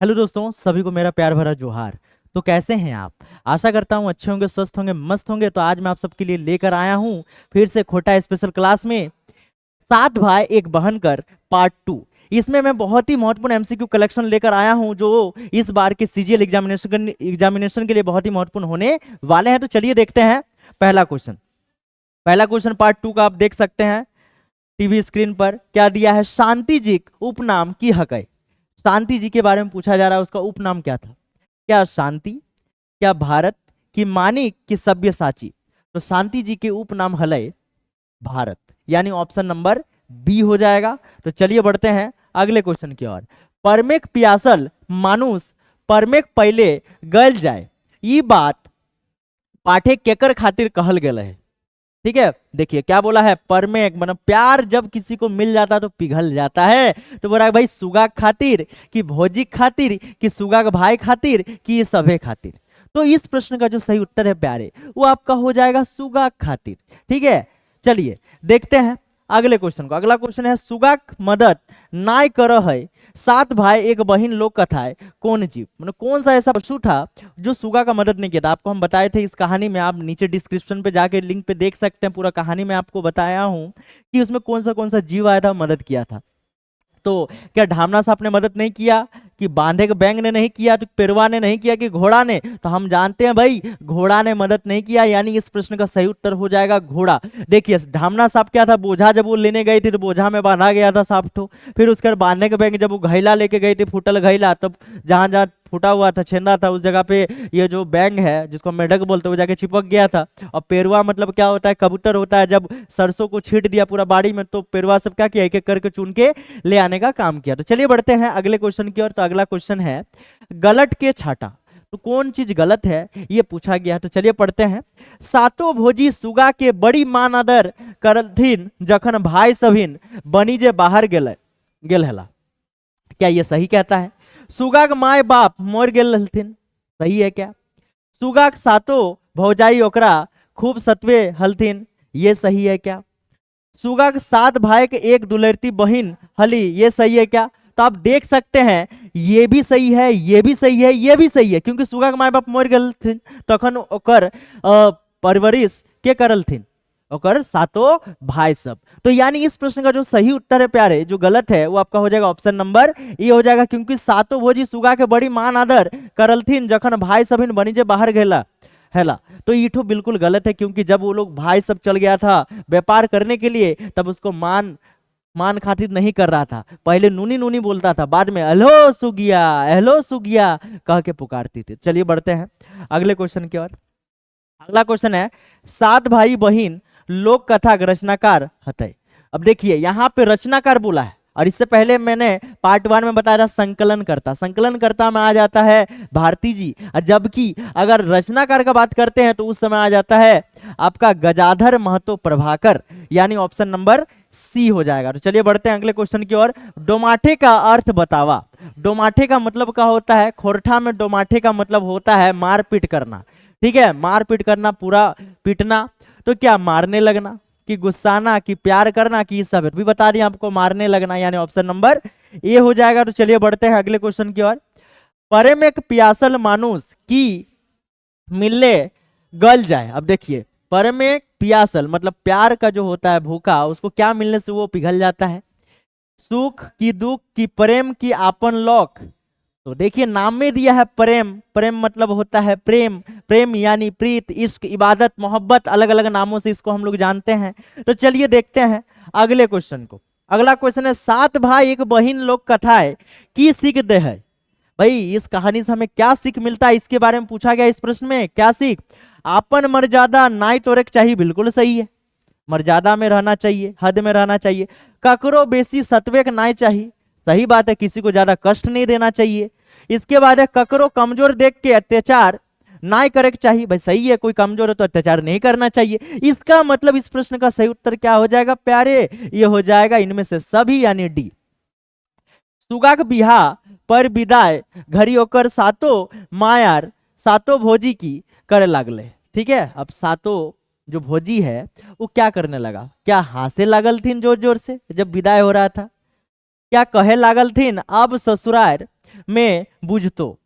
Hello दोस्तों, सभी को मेरा प्यार भरा जोहार। तो कैसे हैं आप? आशा करता हूँ अच्छे होंगे, स्वस्थ होंगे, मस्त होंगे। तो आज मैं आप सबके लिए लेकर आया हूँ फिर से खोटा स्पेशल क्लास में सात भाई एक बहन कर पार्ट 2। इसमें मैं बहुत ही महत्वपूर्ण एमसीक्यू कलेक्शन लेकर आया हूँ जो इस बार के सीजीएल एग्जामिनेशन के लिए बहुत ही महत्वपूर्ण होने वाले हैं। तो चलिए देखते हैं पहला क्वेश्चन पार्ट 2 का। आप देख सकते हैं टीवी स्क्रीन पर क्या दिया है। शांति जी उपनाम की हक है। शांति जी के बारे में पूछा जा रहा है, उसका उपनाम क्या था? क्या शांति, क्या भारत, कि मानिक, कि सब्यसाची? तो शांति जी के उपनाम हलय भारत, यानी ऑप्शन नंबर बी हो जाएगा। तो चलिए बढ़ते हैं अगले क्वेश्चन की ओर। परमेक पियासल मानुस परमेक पहले गल जाए, ये बात पाठे केकर खातिर कहल गेल है। ठीक है, देखिए क्या बोला है। परमेक मतलब प्यार जब किसी को मिल जाता है तो पिघल जाता है। तो बोला भाई सुगा खातिर, कि भोजी खातिर, कि सुगा के भाई खातिर, कि ये सभे खातिर। तो इस प्रश्न का जो सही उत्तर है प्यारे, वो आपका हो जाएगा सुगा खातिर। ठीक है, चलिए देखते हैं अगले क्वेश्चन को। अगला क्वेश्चन है सुगा मदद नाय कर है सात भाई एक बहन लोक कथाएं कौन जीव, मतलब कौन सा ऐसा पशु था जो सुगा का मदद नहीं किया था। आपको हम बताए थे इस कहानी में, आप नीचे डिस्क्रिप्शन पे जाके लिंक पे देख सकते हैं। पूरा कहानी में आपको बताया हूं कि उसमें कौन सा जीव आया था, मदद किया था। तो क्या ढामना साहब ने मदद नहीं किया, कि बांधे के बैंग ने नहीं किया, तो पेरवा ने नहीं किया, कि घोड़ा ने? तो हम जानते हैं भाई घोड़ा ने मदद नहीं किया, यानी इस प्रश्न का सही उत्तर हो जाएगा घोड़ा। देखिए ढामना साहब क्या था, बोझा जब वो लेने गई थी तो बोझा में बांधा गया था साहब तो। फिर उसके बाद बांधने के बैंग जब वो घैला लेके गई थी, फूटल घैला, तब जहां जहां फूटा हुआ था, छेंदा था, उस जगह पे ये जो बैंग है जिसको मेढक बोलते हैं वो जाके चिपक गया था। और पेरवा मतलब क्या होता है, कबूतर होता है। जब सरसों को छींट दिया पूरा बाड़ी में, तो पेरवा सब क्या किया, एक एक करके चुन के ले आने का काम किया। तो चलिए बढ़ते हैं अगले क्वेश्चन की ओर। तो अगला क्वेश्चन है गलत के छाटा, तो कौन चीज गलत है ये पूछा गया है। तो चलिए पढ़ते हैं। सातो भोजी सुगा के बड़ी मान आदर करथिन जखन भाई सभिन बनी जे बाहर गेल हला। क्या ये सही कहता है? सुगा के माय बाप मर गेल हलथिन, सही है क्या? सुगा के सातो भौजाई ओकरा खूब सतवे हलथिन, ये सही है क्या? सुगा के सात भाई के एक दुलरती बहिन हली, ये सही है क्या? तो आप देख सकते हैं ये भी सही है, ये भी सही है, ये भी सही है, क्योंकि सुगा के माय बाप मर गेल थिन तखन ओकर परवरिश के करल थिन ओकर सातों भाई सब। तो यानी इस प्रश्न का जो सही उत्तर है प्यारे, जो गलत है वो आपका हो जाएगा ऑप्शन नंबर ए हो जाएगा, क्योंकि सातों भोजी सुगा के बड़ी मान आदर करलथिन जखन भाई सभिन बनीजे बाहर गेला हैला। तो ये तो बिल्कुल गलत है, क्योंकि जब वो लोग भाई सब चल गया था व्यापार करने के लिए, तब उसको मान मान खातिर नहीं कर रहा था। पहले नूनी नूनी बोलता था, बाद में हेलो सुगिया कह के पुकारती थी। चलिए बढ़ते हैं अगले क्वेश्चन की ओर। अगला क्वेश्चन है सात भाई बहन लोक कथा के रचनाकार हते। अब देखिए यहाँ पे रचनाकार बोला है, और इससे पहले मैंने पार्ट 1 में बताया था संकलन करता में आ जाता है भारती जी। और जबकि अगर रचनाकार का बात करते हैं तो उस समय आ जाता है आपका गजाधर महतो प्रभाकर, यानी ऑप्शन नंबर सी हो जाएगा। तो चलिए बढ़ते हैं अगले क्वेश्चन की ओर। डोमाठे का अर्थ बतावा। डोमाठे का मतलब क्या होता है? खोरठा में डोमाठे का मतलब होता है मारपीट करना। ठीक है, मारपीट करना, पूरा पीटना। तो क्या मारने लगना, कि गुस्साना, कि प्यार करना, कि सब भी बता रही आपको मारने लगना, यानी ऑप्शन नंबर ए हो जाएगा। तो चलिए बढ़ते हैं अगले क्वेश्चन की ओर। परम एक प्यासल मानुस की मिलने गल जाए। अब देखिए परम एक प्यासल मतलब प्यार का जो होता है भूखा, उसको क्या मिलने से वो पिघल जाता है? सुख की दुख की प्रेम की आपन लौक। तो देखिए नाम में दिया है प्रेम, प्रेम मतलब होता है प्रेम, प्रेम यानी प्रीत, इश्क, इबादत, मोहब्बत, अलग अलग नामों से इसको हम लोग जानते हैं। तो चलिए देखते हैं अगले क्वेश्चन को। अगला क्वेश्चन है सात भाई एक बहन लोक कथाएं की सीख दे है। भाई इस कहानी से हमें क्या सीख मिलता है, इसके बारे में पूछा गया इस प्रश्न में। क्या सीख? आपन मर्यादा नाई तोड़े चाहिए, बिल्कुल सही है, मर्यादा में रहना चाहिए, हद में रहना चाहिए। ककरो बेसी सत्वेक नाई चाहिए, सही बात है, किसी को ज्यादा कष्ट नहीं देना चाहिए। इसके बाद है ककरो कमजोर देख के अत्याचार ना करे चाहिए, भाई सही है, कोई कमजोर है तो अत्याचार नहीं करना चाहिए। इसका मतलब इस प्रश्न का सही उत्तर क्या हो जाएगा प्यारे? ये हो जाएगा इनमें से सभी, यानी डी। सुगाक बिहा पर विदाय घड़ी ओकर सातो मायार सातो भोजी की करे लागले। ठीक है, अब सातो जो भोजी है वो क्या करने लगा? क्या हासे लागल थीन जोर जोर से जब विदाई हो रहा था? क्या कहे लागल थीन अब ससुरार में बुझतो,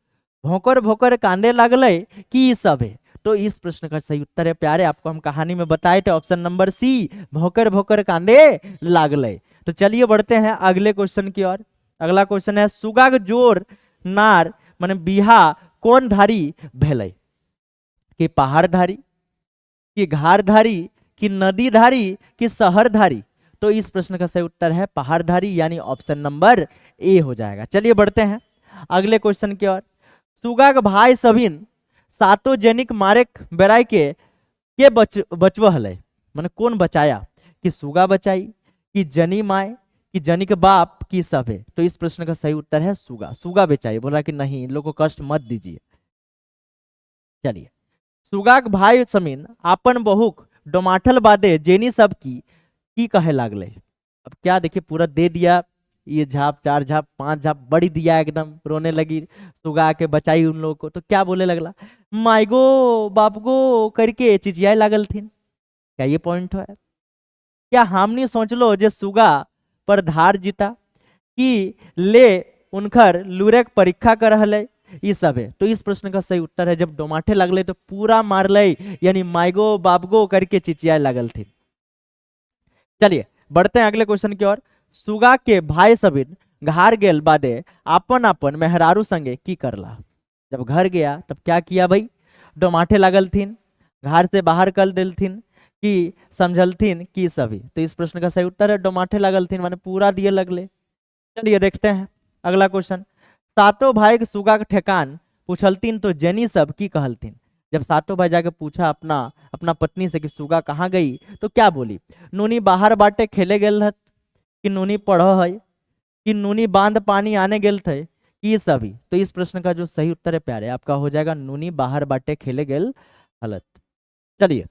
भोकर भोकर कांदे लागले कि ई सब है। तो इस प्रश्न का सही उत्तर है प्यारे, आपको हम कहानी में बताए थे ऑप्शन नंबर सी, भोकर भोकर कांदे लागले। तो चलिए बढ़ते हैं अगले क्वेश्चन की ओर। अगला क्वेश्चन है सुगाग जोर नार माने बिहा कौन धारी भेलै, कि पहाड़ धारी, कि घार धारी, कि नदी धारी, कि शहर धारी। तो इस प्रश्न का सही उत्तर है पहाड़ धारी, यानी ऑप्शन नंबर ए हो जाएगा। चलिए बढ़ते हैं अगले क्वेश्चन की ओर। सुगाग भाई सभिन सातो जनिक मारेक बेराय के बचव हले, माने कौन बचाया, कि सुगा बचाई, कि जनी माए, कि जनिक बाप, की सब है। तो इस प्रश्न का सही उत्तर है सुगा, सुगा बचाई। बोला कि नहीं, इन लोगों को कष्ट मत दीजिए। चलिए, सुगाग भाई समीन आपन बहुक डोमाठल बादे जेनी सब की कहे लागले। अब क्या देखिए, पूरा दे दिया, ये झाप, 4 झाप, 5 झाप, बड़ी दिया, एकदम रोने लगी, सुगा के बचाई उन लोगों को। तो क्या बोले लगला, माइगो बापगो करके चिचियाए लागल थीन। क्या ये पॉइंट है? क्या हमनी सोच लो जे सुगा पर धार जीता, कि ले उनकर लूरेक परीक्षा कर हले, ये सब है। तो इस प्रश्न का सही उत्तर है जब डोमाठे लगले तो पूरा मार ले, यानी माइगो बापगो करके चिचियाए लागल थी। चलिए बढ़ते हैं अगले क्वेश्चन की ओर। सुगा के भाई सबिन घर गेल बादे आपन आपन मेहरारू संगे की करला। जब घर गया तब क्या किया भाई, डोमाठे लागल थीन, घर से बाहर कर दिल थीन, कि समझलथिन की सभी। तो इस प्रश्न का सही उत्तर है डोमाठे लागल थीन, माने पूरा दिए लगले। चलिए देखते हैं अगला क्वेश्चन। सातों भाई के सुगा के ठेकान पूछलतीन तो जेनी सब की कहलतीन। जब सातों भाई जाके पूछा अपना पत्नी से कि सुगा कहाँ गई, तो क्या बोली, नूनी बाहर बाटे खेले गेल हत, कि नूनी पढ़ है, कि नूनी बांध पानी आने गेल थे, ये सभी। तो इस प्रश्न का जो सही उत्तर है प्यारे आपका हो जाएगा नूनी बाहर बाटे खेले गेल हलत। चलिए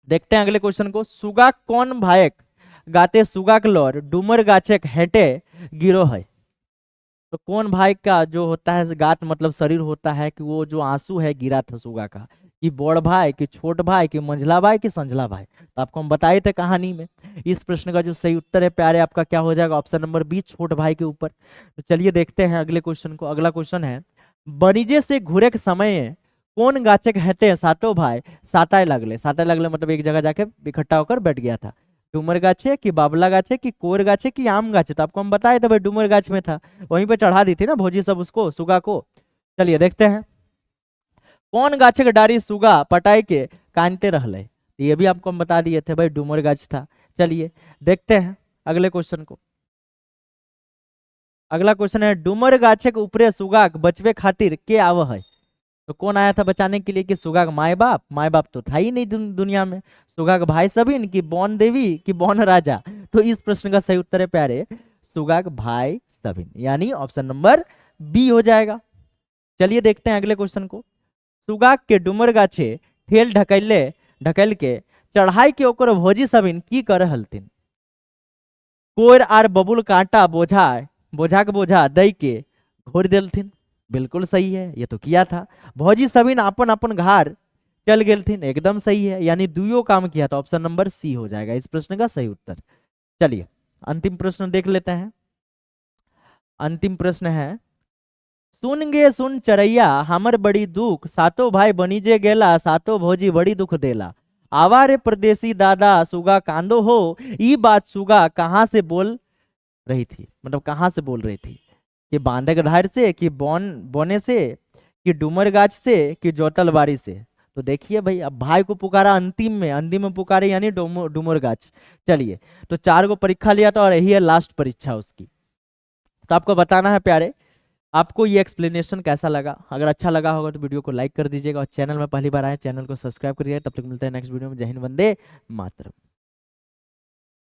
देखते हैं अगले क्वेश्चन को। सुगा कौन भायक गाते सुगा के लोर डूमर गाछे हेटे गिरो है। तो कौन भाई का जो होता है गात मतलब शरीर होता है, कि वो जो आंसू है गिरा था सुगा का, कि बड़ भाई, कि छोट भाई, कि मंझला भाई, कि संझला भाई। तो आपको हम बताए थे कहानी में। इस प्रश्न का जो सही उत्तर है प्यारे आपका क्या हो जाएगा, ऑप्शन नंबर बी, छोट भाई के ऊपर। तो चलिए देखते हैं अगले क्वेश्चन को। अगला क्वेश्चन है बनीजे से घूरे के समय कौन गाछे के हटे सातों भाई साताए लगले। साताए लगले मतलब एक जगह जाके इकट्ठा होकर बैठ गया था। डूमर गाछे, कि बाबला गाछे, कि कोर गाछे, कि आम गाछे। तो आपको हम बताए थे भाई डूमर गाछ में था, वहीं पे चढ़ा दी थी ना भोजी सब उसको, सुगा को। चलिए देखते हैं कौन गाछे के डारी सुगा पटाई के कानते रहले। ये भी आपको हम बता दिए थे भाई डूमर गाछ था। चलिए देखते हैं अगले क्वेश्चन को। अगला क्वेश्चन है डूमर गाछे के ऊपरे सुगा बचवे खातिर के आव है। तो कौन आया था बचाने के लिए, कि सुगा का माए बाप। माए बाप तो था ही नहीं दुनिया में। सुगा का भाई सबिन, कि बौन देवी, कि बौन राजा। तो इस प्रश्न का सही उत्तर है प्यारे सुगा का भाई सबिन, यानी ऑप्शन नंबर बी हो जाएगा। चलिए देखते हैं अगले क्वेश्चन को। सुगा के डूमर गाछे ठेल ढकेल के चढ़ाई के ओकर भोजी सबिन की कर हलथिन। कोर आर बबुल कांटा बोझा के बोझा दई के घोर देलथिन। बिल्कुल सही है, ये तो किया था। भौजी सबिन अपन अपन घर चल गेल थीन, एकदम सही है, यानी दुयो काम किया था। ऑप्शन नंबर सी हो जाएगा इस प्रश्न का सही उत्तर। चलिए अंतिम प्रश्न देख लेते हैं। अंतिम प्रश्न है सुन गे सुन चरैया हमर बड़ी दुख सातों भाई बनीजे गेला सातों भौजी बड़ी दुख देला। आवारे परदेसी दादा सुगा कांदो हो। ये बात सुगा कहाँ से बोल रही थी, मतलब कहाँ से बोल रही थी, कि बांधे के धार से, कि बोने से, कि डूमर गाछ से, कि जोतल बारी से। तो देखिए भाई अब भाई को पुकारा अंतिम में पुकारे, यानी डूमर गाछ। चलिए तो 4 को परीक्षा लिया था और यही है लास्ट परीक्षा उसकी। तो आपको बताना है प्यारे आपको ये एक्सप्लेनेशन कैसा लगा। अगर अच्छा लगा होगा तो वीडियो को लाइक कर दीजिएगा, और चैनल में पहली बार आए चैनल को सब्सक्राइब करिए। तब तक मिलते हैं नेक्स्ट वीडियो में। जय हिंद, वंदे मातरम।